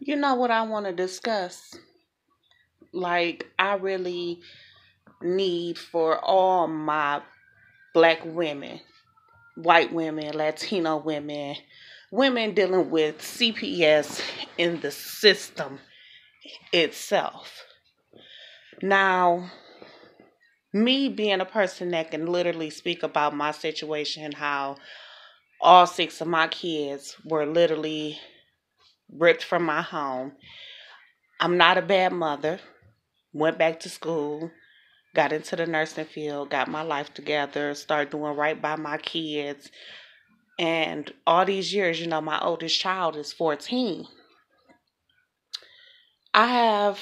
You know what I want to discuss? Like, I really need for all my black women, white women, Latino women, women dealing with CPS in the system itself. Now, me being a person that can literally speak about my situation, how all six of my kids were literally ripped from my home. I'm not a bad mother. Went back to school, got into the nursing field, got my life together, started doing right by my kids. And all these years, my oldest child is 14. I have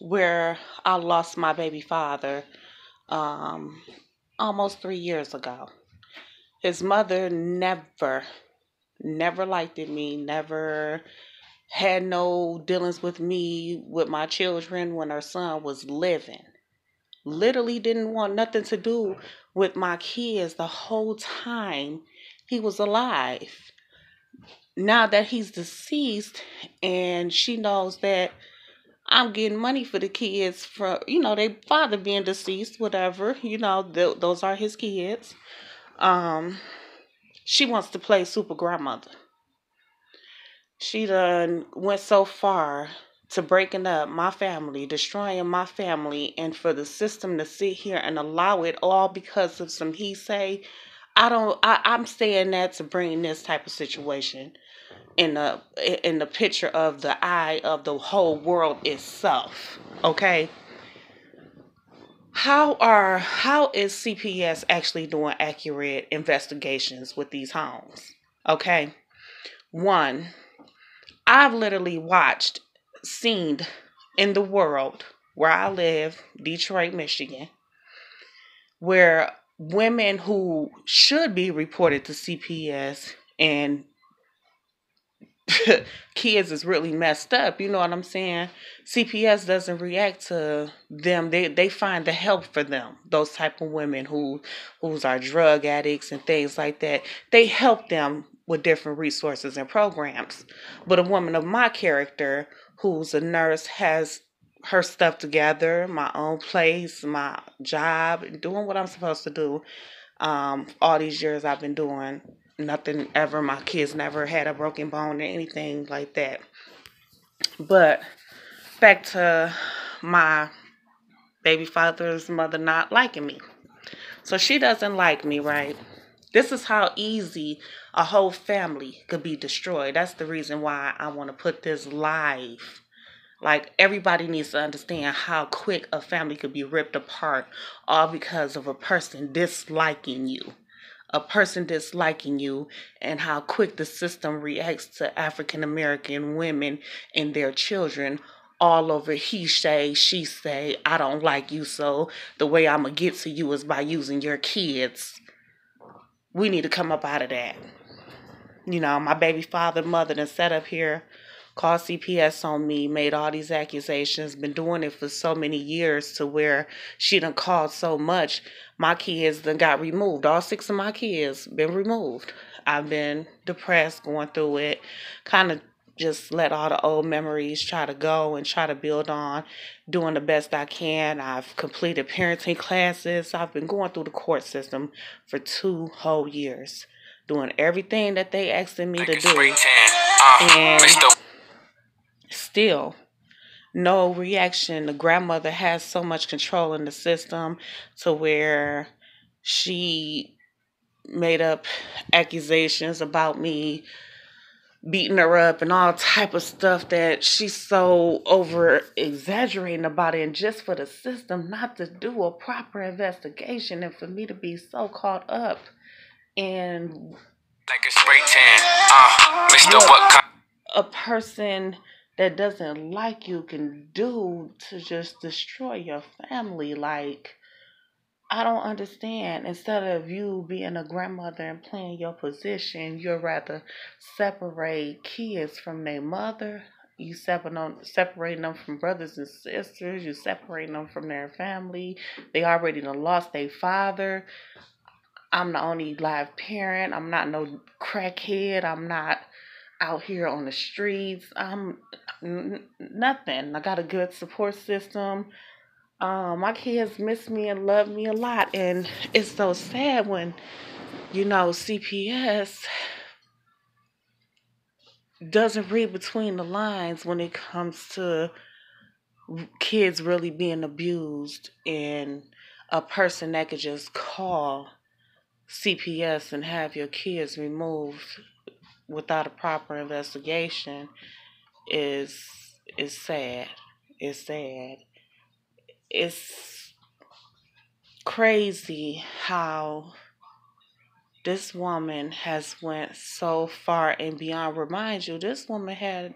where I lost my baby father um, almost 3 years ago. His mother never liked me, never had no dealings with me, with my children when her son was living. Literally didn't want nothing to do with my kids the whole time he was alive. Now that he's deceased and she knows that I'm getting money for the kids from, their father being deceased, whatever, those are his kids. Um, she wants to play super grandmother. She done went so far to breaking up my family, destroying my family, and for the system to sit here and allow it all because of some he say. I'm saying that to bring this type of situation in the picture of the eye of the whole world itself. Okay. How is CPS actually doing accurate investigations with these homes? Okay. One, I've literally seen in the world where I live, Detroit, Michigan, where women who should be reported to CPS and kids is really messed up, you know what I'm saying? CPS doesn't react to them. They find the help for them. Those type of women who's are drug addicts and things like that. They help them with different resources and programs. But a woman of my character who's a nurse has her stuff together, my own place, my job, doing what I'm supposed to do. All these years I've been doing nothing ever. My kids never had a broken bone or anything like that. But back to my baby father's mother not liking me. So she doesn't like me, right? This is how easy a whole family could be destroyed. That's the reason why I want to put this live. Like, everybody needs to understand how quick a family could be ripped apart all because of a person disliking you. A person disliking you, and how quick the system reacts to African American women and their children all over he say, she say, I don't like you, so the way I'm going to get to you is by using your kids. We need to come up out of that. My baby father, mother done set up here, called CPS on me, made all these accusations, been doing it for so many years to where she done called so much. My kids done got removed. All six of my kids been removed. I've been depressed going through it, kind of just let all the old memories try to go and try to build on, doing the best I can. I've completed parenting classes. I've been going through the court system for 2 whole years, doing everything that they asking me to do. And still, no reaction. The grandmother has so much control in the system to where she made up accusations about me beating her up and all type of stuff that she's so over exaggerating about it, and just for the system not to do a proper investigation and for me to be so caught up in like a spray tan. Mr. What a person that doesn't like you can do to just destroy your family. Like, I don't understand. Instead of you being a grandmother and playing your position, you'd rather separate kids from their mother. You separating them from brothers and sisters. You separating them from their family. They already done lost their father. I'm the only live parent. I'm not no crackhead. I'm not out here on the streets. Nothing. I got a good support system. My kids miss me and love me a lot, and it's so sad when CPS doesn't read between the lines when it comes to kids really being abused, and a person that could just call CPS and have your kids removed without a proper investigation is is sad. It's sad. It's crazy how this woman has went so far and beyond. Remind you, this woman had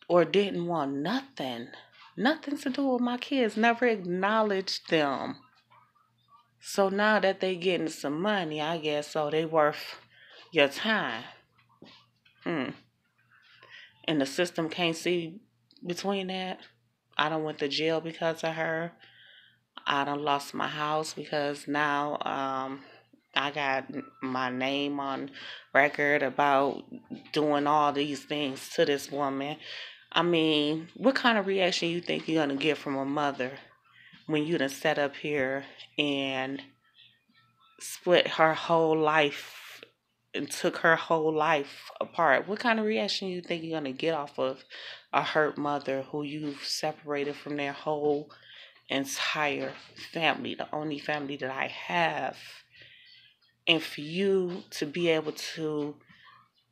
or didn't want nothing to do with my kids, never acknowledged them. So now that they getting some money, I guess so they worth your time. Hmm. And the system can't see between that. I done went to jail because of her. I done lost my house because now I got my name on record about doing all these things to this woman. I mean, what kind of reaction you think you're gonna get from a mother when you done set up here and split her whole life and took her whole life apart? What kind of reaction you think you're gonna get off of a hurt mother who you've separated from their whole entire family, the only family that I have? And for you to be able to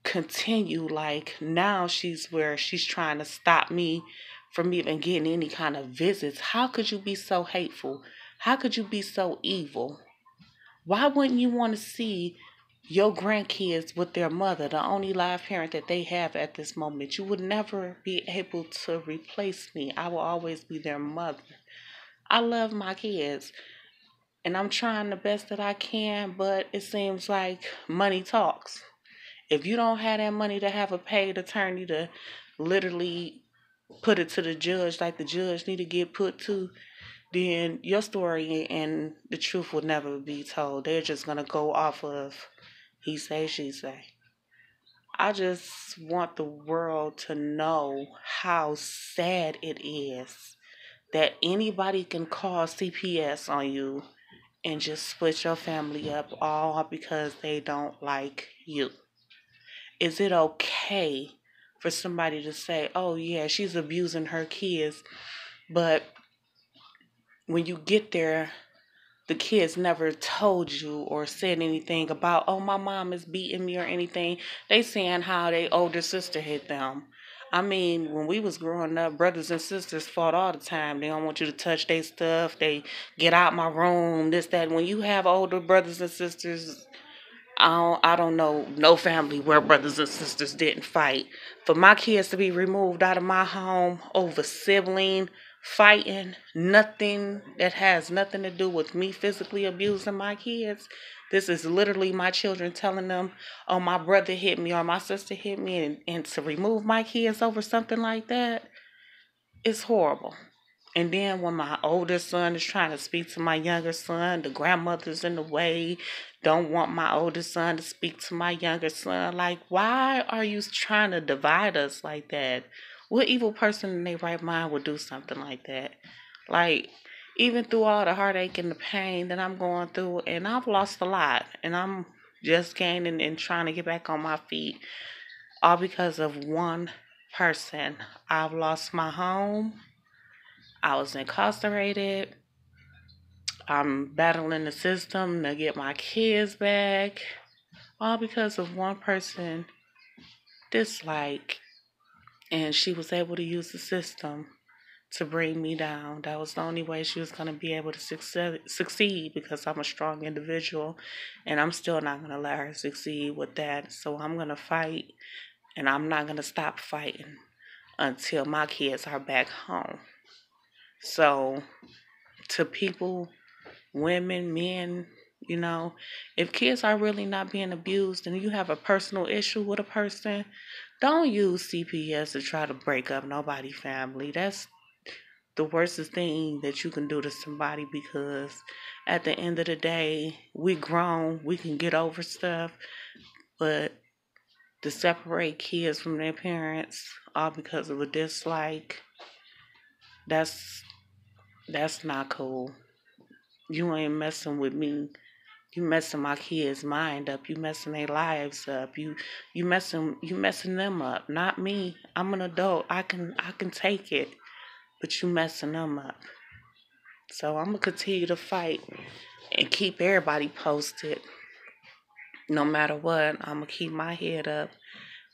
continue, like now she's where she's trying to stop me from even getting any kind of visits. How could you be so hateful? How could you be so evil? Why wouldn't you want to see your grandkids with their mother, the only live parent that they have at this moment? You would never be able to replace me. I will always be their mother. I love my kids and I'm trying the best that I can, but it seems like money talks. If you don't have that money to have a paid attorney to literally put it to the judge like the judge need to get put to, then your story and the truth will never be told. They're just gonna go off of he say, she say. I just want the world to know how sad it is that anybody can call CPS on you and just split your family up all because they don't like you. Is it okay for somebody to say, oh, yeah, she's abusing her kids, but when you get there, the kids never told you or said anything about, oh, my mom is beating me or anything. They saying how their older sister hit them. I mean, when we was growing up, brothers and sisters fought all the time. They don't want you to touch their stuff. They get out my room, this, that. When you have older brothers and sisters, I don't know no family where brothers and sisters didn't fight. For my kids to be removed out of my home over sibling fighting, nothing that has nothing to do with me physically abusing my kids. This is literally my children telling them, oh, my brother hit me or my sister hit me, and to remove my kids over something like that is horrible. And then when my older son is trying to speak to my younger son, the grandmother's in the way, don't want my older son to speak to my younger son. Like, why are you trying to divide us like that? What evil person in their right mind would do something like that? Like, even through all the heartache and the pain that I'm going through, and I've lost a lot, and I'm just gaining and trying to get back on my feet, all because of one person. I've lost my home. I was incarcerated. I'm battling the system to get my kids back. All because of one person dislike. And she was able to use the system to bring me down. That was the only way she was going to be able to succeed because I'm a strong individual. And I'm still not going to let her succeed with that. So I'm going to fight. And I'm not going to stop fighting until my kids are back home. So to people, women, men, if kids are really not being abused and you have a personal issue with a person, don't use CPS to try to break up nobody's family. That's the worstest thing that you can do to somebody, because at the end of the day, we grown, we can get over stuff, but to separate kids from their parents all because of a dislike. That's that's not cool. You ain't messing with me. You messing my kids' mind up. You messing their lives up. You messing them up. Not me. I'm an adult. I can take it. But you messing them up. So I'm gonna continue to fight and keep everybody posted. No matter what, I'm gonna keep my head up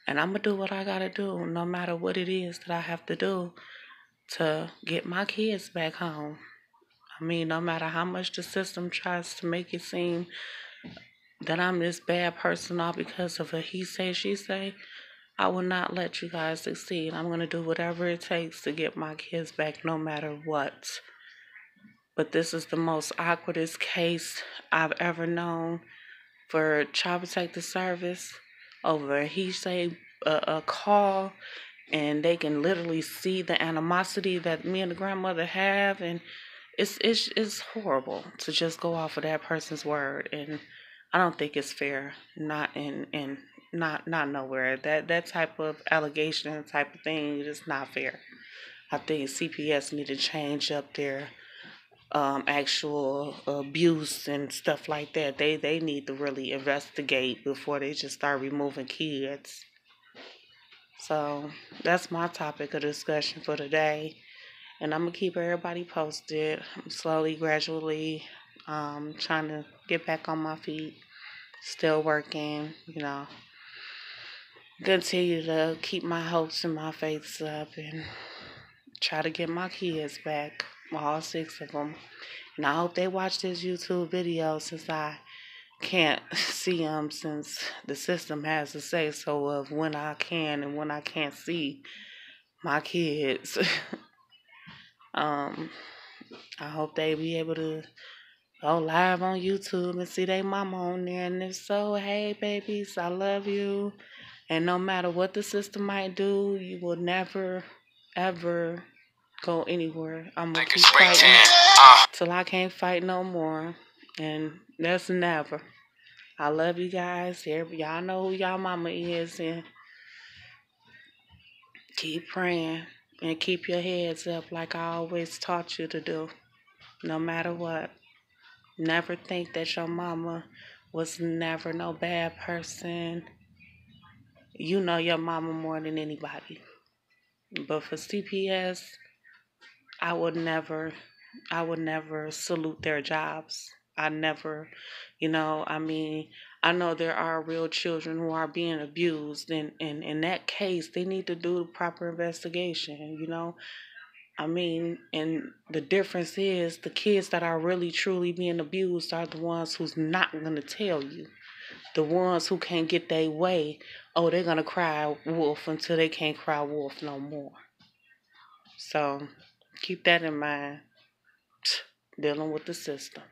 and I'm gonna do what I gotta do, no matter what it is that I have to do to get my kids back home. I mean, no matter how much the system tries to make it seem that I'm this bad person all because of a he say, she say, I will not let you guys succeed. I'm gonna do whatever it takes to get my kids back, no matter what. But this is the most awkwardest case I've ever known for Child Protective Service over he say a call, and they can literally see the animosity that me and the grandmother have, and it's horrible to just go off of that person's word, and I don't think it's fair. Not in not nowhere. That type of allegation type of thing is not fair. I think CPS need to change up their actual abuse and stuff like that. They need to really investigate before they just start removing kids. So that's my topic of discussion for today, and I'm gonna keep everybody posted. I'm slowly, gradually, trying to get back on my feet. Still working, Continue to keep my hopes and my faiths up, and try to get my kids back, all 6 of them. And I hope they watch this YouTube video, since I can't see them, since the system has a say so of when I can and when I can't see my kids. um, I hope they be able to go live on YouTube and see their mama on there. And if so, hey babies, I love you. And no matter what the system might do, you will never, ever go anywhere. I'm gonna keep fighting till I can't fight no more. And that's never. I love you guys. Y'all know who y'all mama is, and keep praying and keep your heads up like I always taught you to do. No matter what. Never think that your mama was never no bad person. You know your mama more than anybody. But for CPS, I would never I would never salute their jobs. I never, I mean, I know there are real children who are being abused, and in that case, they need to do the proper investigation. I mean, and the difference is the kids that are really truly being abused are the ones who's not going to tell you. The ones who can't get their way, oh, they're going to cry wolf until they can't cry wolf no more. So keep that in mind, dealing with the system.